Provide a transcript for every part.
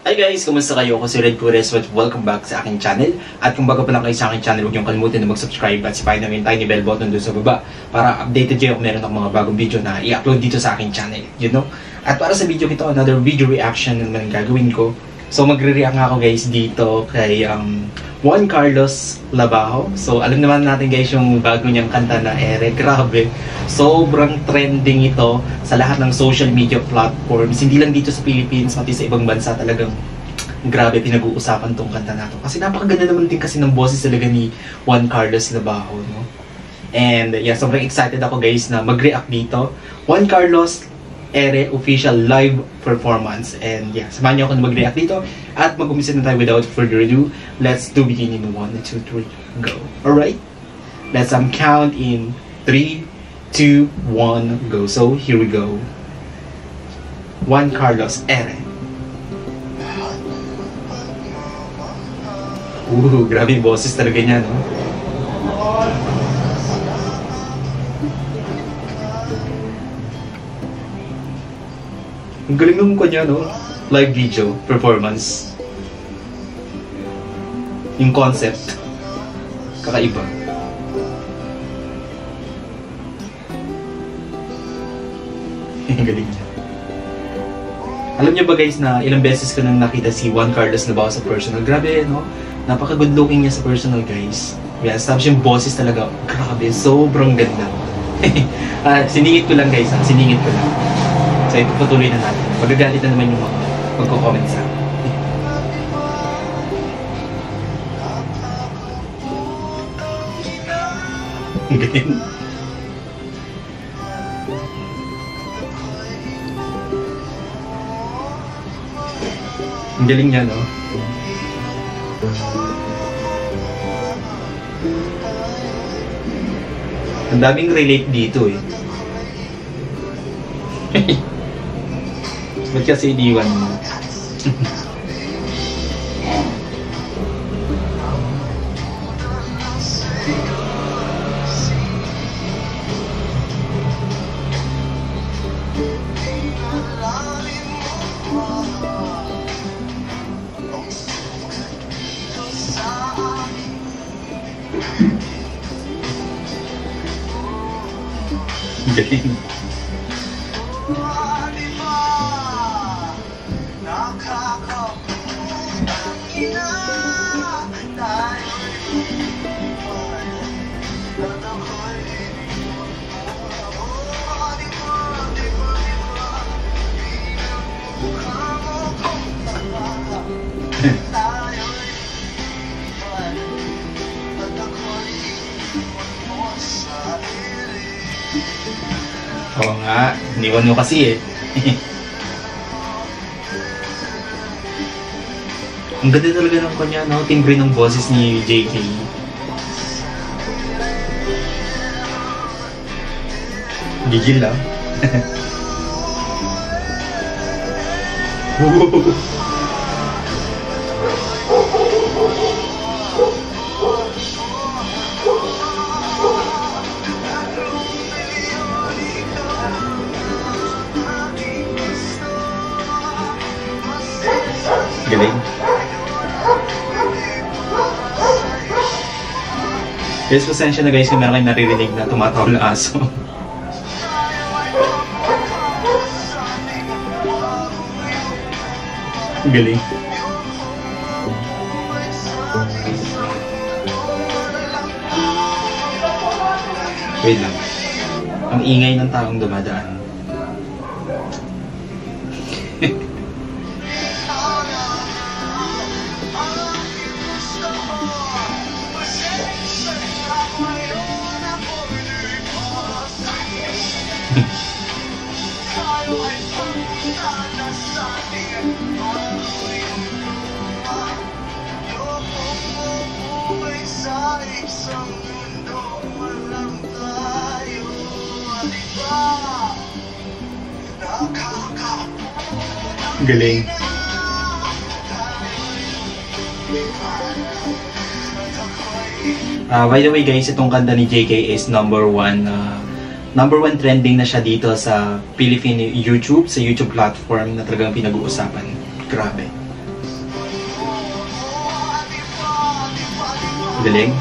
Hi guys! Kumusta kayo? Ako si Red Cures. Welcome back sa aking channel. At kung bago pa lang kayo sa aking channel, huwag niyong kalimutan na mag-subscribe at sipain na yung tiny bell button doon sa baba para updated kayo kung meron akong mga bagong video na i-upload dito sa aking channel. You know? At para sa video ito, another video reaction na naman gagawin ko. So magre-react nga ako guys dito kay Juan Carlos Labajo. So alam naman natin guys yung bago niyang kanta na Ere. Grabe. Sobrang trending ito sa lahat ng social media platforms. Hindi lang dito sa Philippines, pati sa ibang bansa talagang grabe pinag-uusapan tong kanta na to. Kasi napakaganda naman din kasi ng boses talaga ni Juan Carlos Labajo, no? And yeah, sobrang excited ako guys na mag-react dito. Juan Carlos Ere official live performance. And yeah, samahan niyo ako na mag-react dito. At mag-umpisa na tayo without further ado. Let's do begin in 1, 2, 3, go. Alright? Let's count in 3, 2, 1, go. So, here we go. Juan Carlos Ere. Grabe yung boses talaga niya, no? Ang galing nung kanya, no? Live video, performance. Yung concept. Kakaiba. Ang galing niya. Alam niyo ba guys na ilang beses ko nang nakita si Juan Carlos Labajo sa personal. Grabe, no? Napaka-good looking niya sa personal guys. Yeah, tapos yung boses talaga, grabe, sobrang ganda. Siningit ko lang guys, siningit ko lang. So ito patuloy na natin. Magagalit na naman yung mga magko-comment sa akin. Ang galing. Ang galing niya, no? Ang daming relate dito eh. Ba't kasi iniwan mo? Galing. Oo nga, iniwan mo kasi eh. Ang ganda talaga ng kanya, no? Timbre ng boses ni JK. Gigil lang. Galing. Guys, pasensya na guys kung meron kayong naririnig na tumatawa ng aso. Galing. Wait lang. Ang ingay ng taong dumadaan. Galing. By the way guys, itong kanta ni JK is number 1 trending na siya dito sa Philippine YouTube, sa YouTube platform na talagang pinag-uusapan. Grabe. Galing.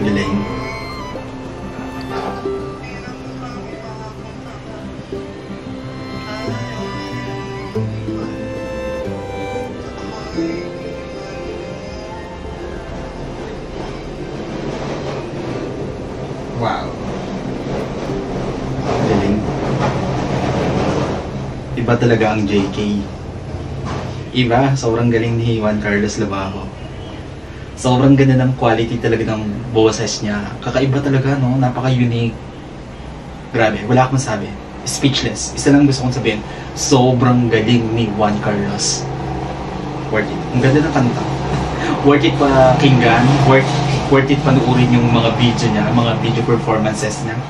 Galing. Wow. Galing. Iba talaga ang JK. Iba, sobrang galing ni Juan Carlos Labajo. Sobrang ganda ng quality talaga ng boses niya. Kakaiba talaga, no? Napaka-unique. Grabe, wala akong masabi. Speechless. Isa lang gusto kong sabihin, sobrang galing ni Juan Carlos. Worth it. Ang ganda ng kanta. Worth it pa kinggan. Worth it panuorin yung mga video niya, mga video performances niya.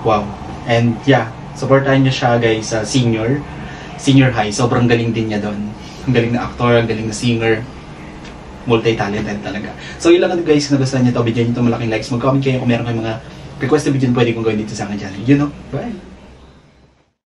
Wow. And yeah, supportahan niyo siya guys sa senior high. Sobrang galing din niya doon. Ang galing na actor, ang galing na singer. Multi-talented talaga. So yun lang guys, kung nagustuhan niyo ito, video niyo ito, malaking likes. Mag-comment kayo kung meron kayong mga requested video na pwede kong gawin dito sa akin channel. You know, bye!